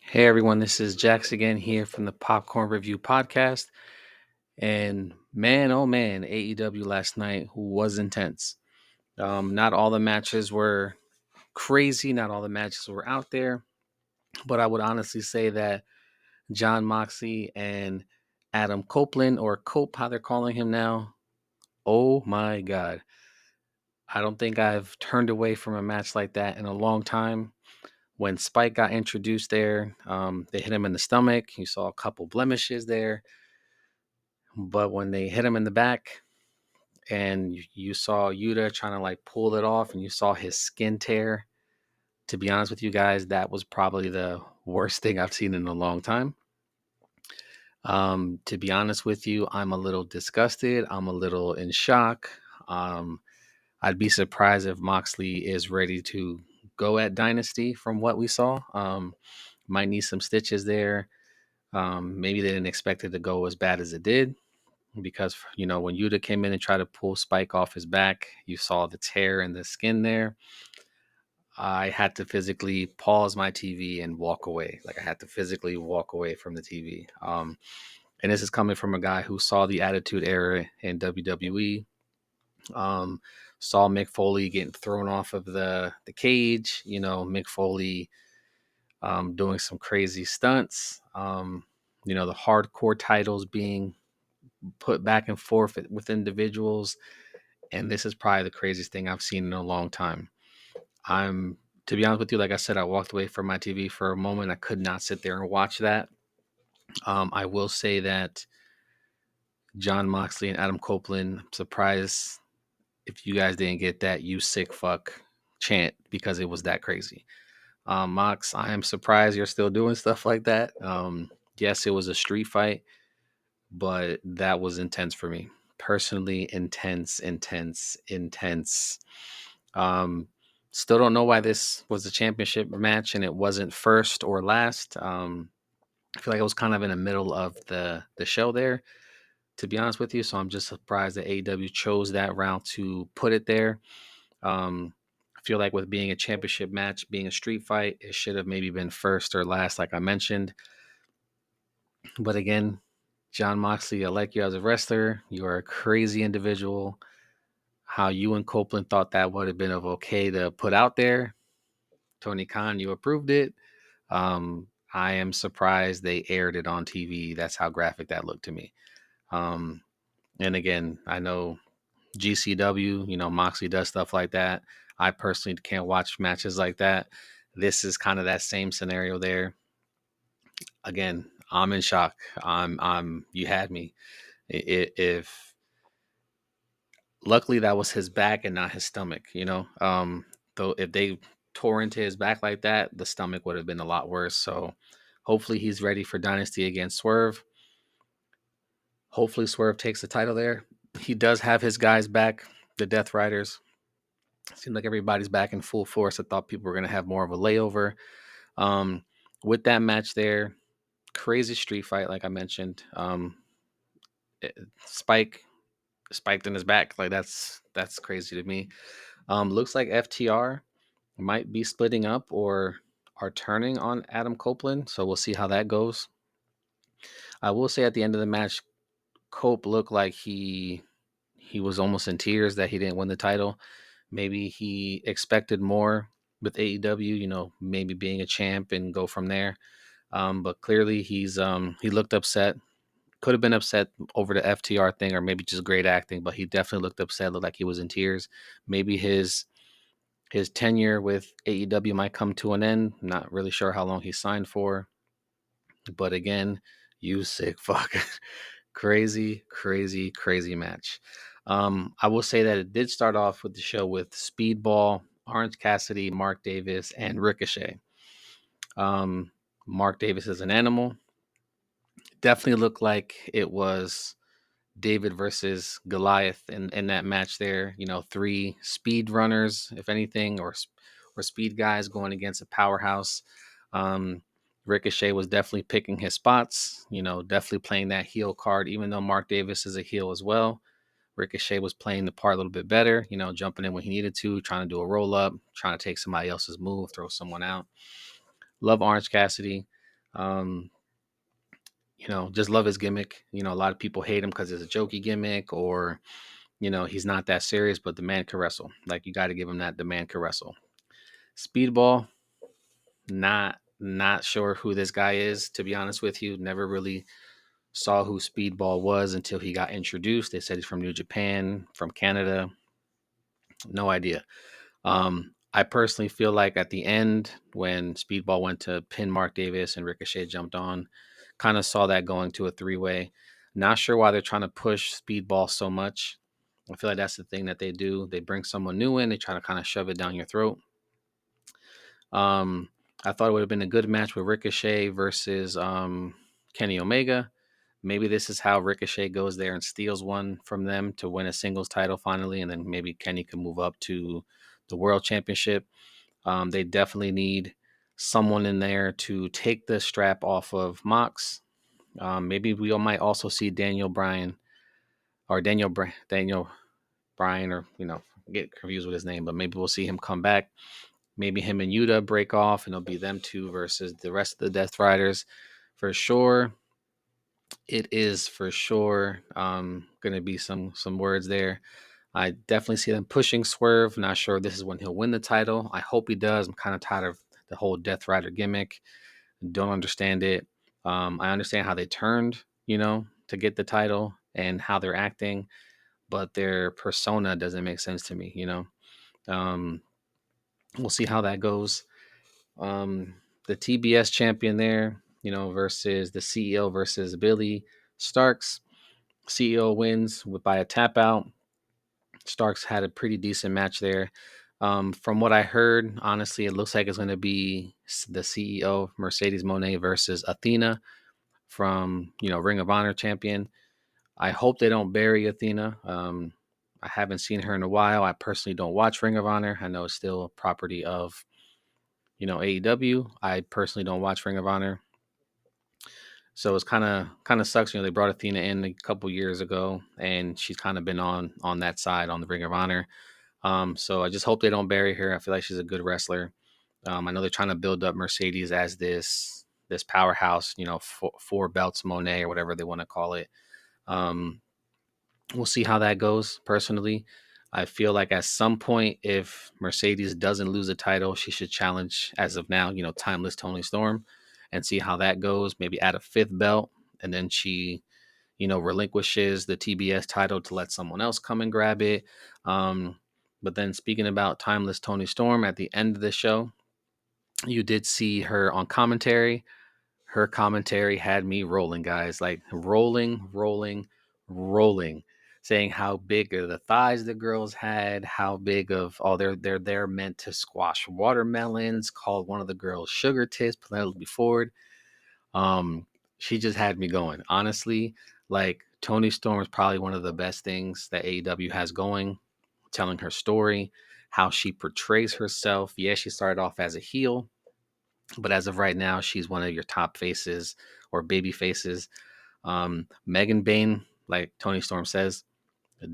Hey everyone, this is Jax again here from the Popcorn Review Podcast. And man, oh man, AEW last night was intense. Not all the matches were crazy, not all the matches were out there, but I would honestly say that John Moxley and Adam Copeland, or Cope, how they're calling him now, oh my God. I don't think I've turned away from a match like that in a long time. When Spike got introduced there, they hit him in the stomach. You saw a couple blemishes there. But when they hit him in the back and you saw Yuta trying to like pull it off and you saw his skin tear, to be honest with you guys, that was probably the worst thing I've seen in a long time. To be honest with you, I'm a little disgusted. I'm a little in shock. I'd be surprised if Moxley is ready to go at Dynasty from what we saw. Might need some stitches there. Maybe they didn't expect it to go as bad as it did. Because when Yuta came in and tried to pull Spike off his back, you saw the tear in the skin there. I had to physically pause my TV and walk away. Like I had to physically walk away from the TV. And this is coming from a guy who saw the Attitude Era in WWE. Saw Mick Foley getting thrown off of the cage. Mick Foley doing some crazy stunts. The hardcore titles being put back and forth with individuals, and this is probably the craziest thing I've seen in a long time. To be honest with you, like I said, I walked away from my TV for a moment. I could not sit there and watch that. I will say that John Moxley and Adam Copeland, I'm surprised if you guys didn't get that "you sick fuck" chant because it was that crazy. Mox, I am surprised you're still doing stuff like that. Yes, it was a street fight, but that was intense for me personally. Intense, intense, intense. um Still don't know why this was a championship match and it wasn't first or last. I feel like it was kind of in the middle of the show there, to be honest with you, so I'm just surprised that AEW chose that route to put it there. I feel like with being a championship match, being a street fight, it should have maybe been first or last, like I mentioned. But again, John Moxley, I like you as a wrestler. You are a crazy individual. How you and Copeland thought that would have been of okay to put out there. Tony Khan, you approved it. I am surprised they aired it on TV. That's how graphic that looked to me. Um, and again, I know GCW, Moxley does stuff like that. I personally can't watch matches like that. This is kind of that same scenario there. Again, I'm in shock. You had me. If luckily that was his back and not his stomach. Though if they tore into his back like that, the stomach would have been a lot worse. So hopefully he's ready for Dynasty against Swerve. Hopefully Swerve takes the title there. He does have his guys back, the Death Riders. Seems like everybody's back in full force. I thought people were going to have more of a layover. With that match there, crazy street fight, like I mentioned. Spike spiked in his back. Like that's crazy to me. Looks like FTR might be splitting up or are turning on Adam Copeland. So we'll see how that goes. I will say at the end of the match, Cope looked like he was almost in tears that he didn't win the title. Maybe he expected more with AEW, maybe being a champ and go from there. But clearly he looked upset. Could have been upset over the FTR thing or maybe just great acting, but he definitely looked upset, looked like he was in tears. Maybe his tenure with AEW might come to an end. Not really sure how long he signed for. But again, you sick fuck. Crazy, crazy, crazy match. I will say that it did start off with the show with Speedball, Orange Cassidy, Mark Davis, and Ricochet. Um, Mark Davis is an animal. Definitely looked like it was David versus Goliath in that match there. You know, three speed runners, if anything, or speed guys going against a powerhouse. Um, Ricochet was definitely picking his spots. You know, definitely playing that heel card, even though Mark Davis is a heel as well. Ricochet was playing the part a little bit better, you know, jumping in when he needed to, trying to do a roll up, trying to take somebody else's move, throw someone out. Love Orange Cassidy. Um, you know, just love his gimmick. You know, a lot of people hate him because it's a jokey gimmick, or, you know, he's not that serious, but the man can wrestle. Like, you got to give him that. The man can wrestle. Speedball, not sure who this guy is, to be honest with you. Never really saw who Speedball was until he got introduced. They said he's from New Japan, from Canada. No idea. I personally feel like at the end, when Speedball went to pin Mark Davis and Ricochet jumped on, kind of saw that going to a three-way. Not sure why they're trying to push Speedball so much. I feel like that's the thing that they do. They bring someone new in, they try to kind of shove it down your throat. Um, I thought it would have been a good match with Ricochet versus Kenny Omega. Maybe this is how Ricochet goes there and steals one from them to win a singles title finally, and then maybe Kenny can move up to the World Championship. They definitely need someone in there to take the strap off of Mox. Maybe we might also see Daniel Bryan, or, you know, get confused with his name, but maybe we'll see him come back. Maybe him and Yuta break off, and it'll be them two versus the rest of the Death Riders. For sure, it is for sure going to be some words there. I definitely see them pushing Swerve. Not sure if this is when he'll win the title. I hope he does. I'm kind of tired of the whole Death Rider gimmick. Don't understand it. I understand how they turned, you know, to get the title and how they're acting, but their persona doesn't make sense to me, you know. Um, we'll see how that goes. The TBS champion there, you know, versus the CEO versus Billy Starks. CEO wins by a tap out. Starks had a pretty decent match there. From what I heard, honestly, it looks like it's going to be the CEO Mercedes Moné versus Athena from, you know, Ring of Honor champion. I hope they don't bury Athena. I haven't seen her in a while. I personally don't watch Ring of Honor. I know it's still property of, you know, AEW. I personally don't watch Ring of Honor. So it's kind of sucks. You know, they brought Athena in a couple years ago, and she's kind of been on that side on the Ring of Honor. So I just hope they don't bury her. I feel like she's a good wrestler. I know they're trying to build up Mercedes as this powerhouse, you know, four belts Monet or whatever they want to call it. Um, we'll see how that goes. Personally, I feel like at some point, if Mercedes doesn't lose a title, she should challenge, as of now, you know, Timeless Tony Storm, and see how that goes. Maybe add a fifth belt, and then she, you know, relinquishes the TBS title to let someone else come and grab it. But then, speaking about Timeless Tony Storm, at the end of the show, you did see her on commentary. Her commentary had me rolling, guys, like rolling, saying how big are the thighs the girls had, how big of they're meant to squash watermelons. Called one of the girls sugar tits, Penelope Ford. Um, she just had me going. Honestly, like, Tony Storm is probably one of the best things that AEW has going. Telling her story, how she portrays herself. Yeah, she started off as a heel, but as of right now, she's one of your top faces or baby faces. Megan Bain, like Tony Storm says,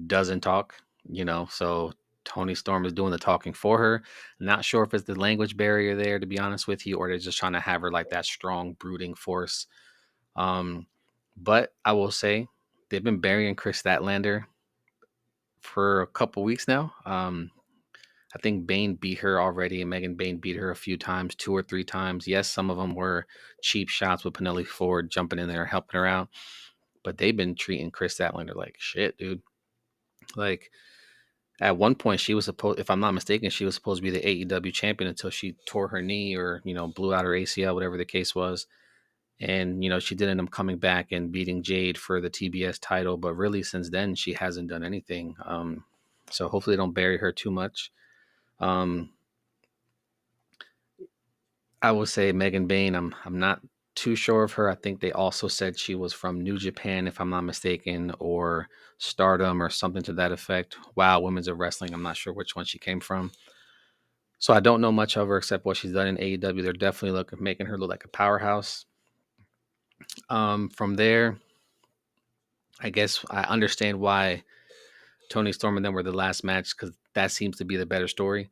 doesn't talk, you know, so Tony Storm is doing the talking for her. Not sure if it's the language barrier there, to be honest with you, or they're just trying to have her like that strong, brooding force. Um, but I will say they've been burying Chris Statlander for a couple weeks now. I think Bain beat her already, and Megan Bain beat her a few times, two or three times. Yes, some of them were cheap shots with Penelope Ford jumping in there, helping her out. But they've been treating Chris Statlander like shit, dude. Like, at one point, she was supposed, if I'm not mistaken, she was supposed to be the AEW champion until she tore her knee or, you know, blew out her ACL, whatever the case was. And she did end up coming back and beating Jade for the TBS title, but really since then she hasn't done anything. So hopefully they don't bury her too much. Um, I will say Megan Bain. I'm not too sure of her. I think they also said she was from New Japan, if I'm not mistaken, or Stardom or something to that effect. Wow, Women's of Wrestling. I'm not sure which one she came from. So I don't know much of her except what she's done in AEW. They're definitely making her look like a powerhouse. From there, I guess I understand why Tony Storm and them were the last match, because that seems to be the better story.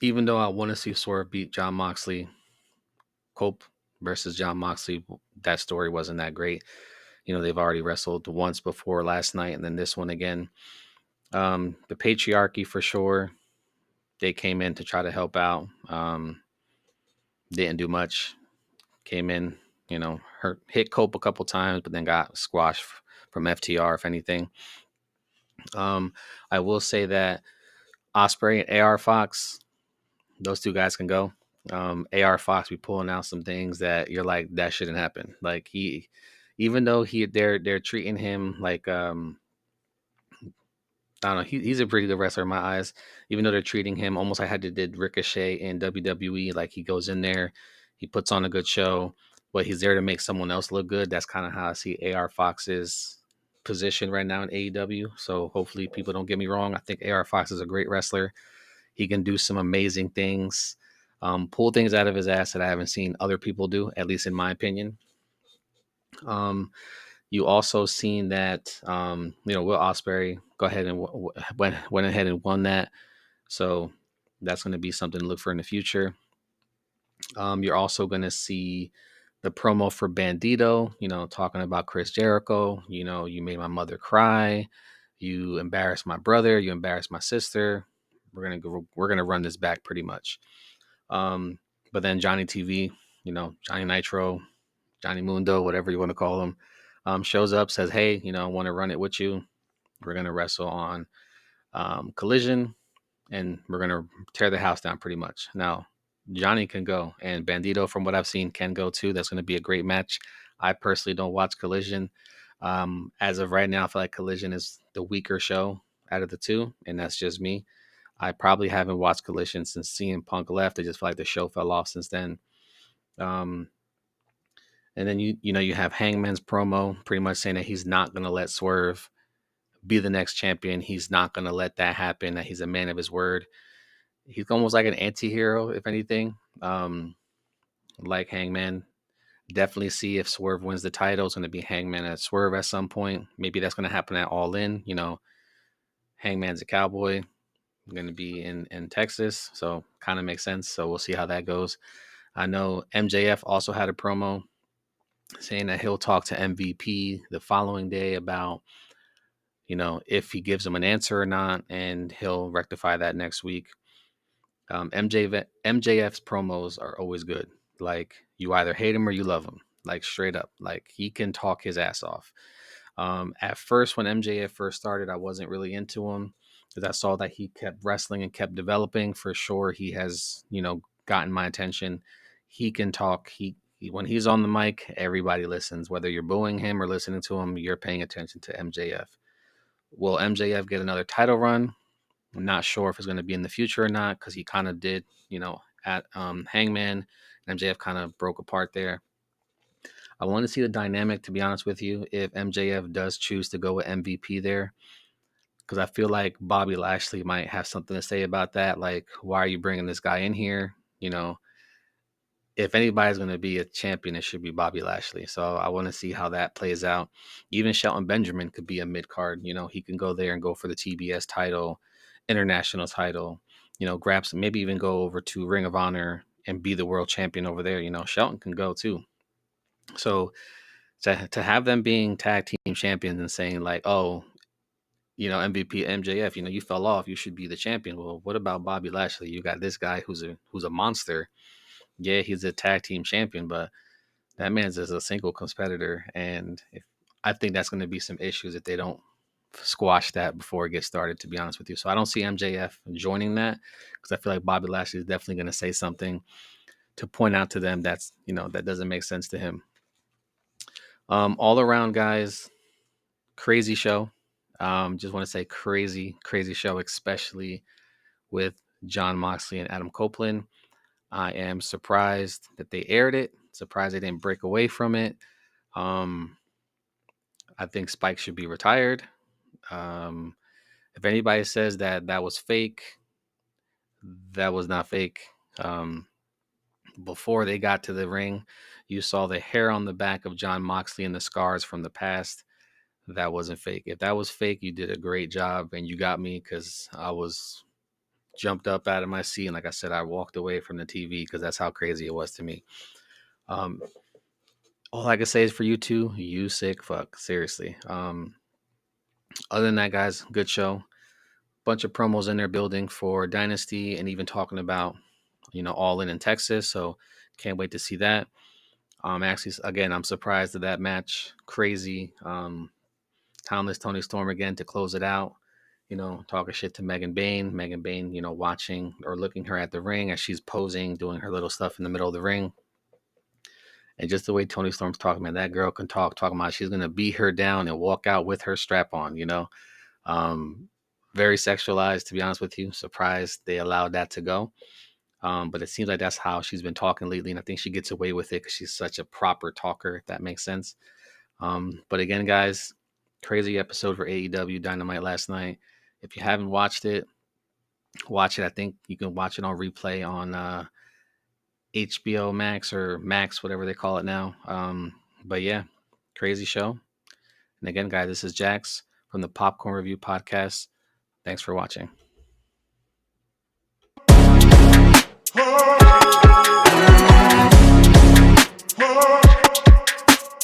Even though I want to see Swerve beat John Moxley, Cope versus John Moxley, that story wasn't that great. They've already wrestled once before last night, and then this one again. The patriarchy for sure. They came in to try to help out. Didn't do much. Came in, hit Cope a couple times, but then got squashed from FTR, if anything. I will say that Osprey and AR Fox, those two guys can go. AR Fox be pulling out some things that you're like, that shouldn't happen. Like even though they're treating him like I don't know, he's a pretty good wrestler in my eyes. Even though they're treating him almost like how they did Ricochet in WWE, like he goes in there, he puts on a good show, but he's there to make someone else look good. That's kind of how I see AR Fox's position right now in AEW. So hopefully people don't get me wrong. I think AR Fox is a great wrestler. He can do some amazing things, pull things out of his ass that I haven't seen other people do, at least in my opinion. You also seen that Will Ospreay go ahead and went ahead and won that, so that's going to be something to look for in the future. You're also going to see the promo for Bandito, talking about Chris Jericho. You made my mother cry, you embarrassed my brother, you embarrassed my sister. We're gonna run this back pretty much. But then Johnny TV, Johnny Nitro, Johnny Mundo, whatever you want to call him, shows up, says, "Hey, I want to run it with you. We're gonna wrestle on Collision, and we're gonna tear the house down pretty much." Now, Johnny can go, and Bandito, from what I've seen, can go too. That's gonna be a great match. I personally don't watch Collision. As of right now, I feel like Collision is the weaker show out of the two, and that's just me. I probably haven't watched Collision since CM Punk left. I just feel like the show fell off since then. Um, and then you have Hangman's promo, pretty much saying that he's not gonna let Swerve be the next champion. He's not gonna let that happen. That he's a man of his word. He's almost like an anti-hero, if anything. Like Hangman. Definitely see if Swerve wins the title. It's gonna be Hangman at Swerve at some point. Maybe that's gonna happen at All In. Hangman's a cowboy. Going to be in Texas, so kind of makes sense. So we'll see how that goes. I know MJF also had a promo saying that he'll talk to MVP the following day about if he gives him an answer or not, and he'll rectify that next week. MJF's promos are always good. Like, you either hate him or you love him. Like, straight up. Like, he can talk his ass off. At first, when MJF first started, I wasn't really into him because I saw that he kept wrestling and kept developing. For sure, he has, gotten my attention. He can talk. When he's on the mic, everybody listens. Whether you're booing him or listening to him, you're paying attention to MJF. Will MJF get another title run? I'm not sure if it's going to be in the future or not, because he kind of did, at Hangman. MJF kind of broke apart there. I want to see the dynamic, to be honest with you, if MJF does choose to go with MVP there, because I feel like Bobby Lashley might have something to say about that. Like, why are you bringing this guy in here? If anybody's going to be a champion, it should be Bobby Lashley. So I want to see how that plays out. Even Shelton Benjamin could be a mid card. He can go there and go for the TBS title, international title. Grab some, maybe even go over to Ring of Honor and be the world champion over there. Shelton can go too. So to have them being tag team champions and saying like, oh, MVP MJF, you fell off, you should be the champion. Well, what about Bobby Lashley? You got this guy who's a monster. Yeah, he's a tag team champion, but that man's just a single competitor, and I think that's going to be some issues if they don't squash that before it gets started, to be honest with you. So I don't see MJF joining that, because I feel like Bobby Lashley is definitely going to say something point out to them that's, that doesn't make sense to him. All around, guys, crazy show. Just want to say crazy show, especially with John Moxley and Adam Copeland. I am surprised that they aired it. Surprised they didn't break away from it. Um, I think Spike should be retired. Um, if anybody says that that was fake, that was not fake. Um, before they got to the ring, you saw the hair on the back of John Moxley and the scars from the past. That wasn't fake. If that was fake, you did a great job and you got me because I was jumped up out of my seat. And like I said, I walked away from the TV because that's how crazy it was to me. Um, all I can say is for you two, you sick fuck. Seriously. Other than that, guys, good show. Bunch of promos in their building for Dynasty and even talking about, All In Texas. So can't wait to see that. Actually, again, I'm surprised at that match. Crazy. Timeless Tony Storm again to close it out. Talking shit to Megan Bain. Megan Bain, watching or looking her at the ring as she's posing, doing her little stuff in the middle of the ring. And just the way Tony Storm's talking, man, that girl can talking about she's gonna beat her down and walk out with her strap on. Um, very sexualized, to be honest with you. Surprised they allowed that to go. But it seems like that's how she's been talking lately, and I think she gets away with it because she's such a proper talker, if that makes sense. But again, guys, crazy episode for AEW Dynamite last night. If you haven't watched it, watch it. I think you can watch it on replay on HBO Max or Max, whatever they call it now. But yeah, crazy show. And again, guys, this is Jax from the Popcorn Review Podcast. Thanks for watching.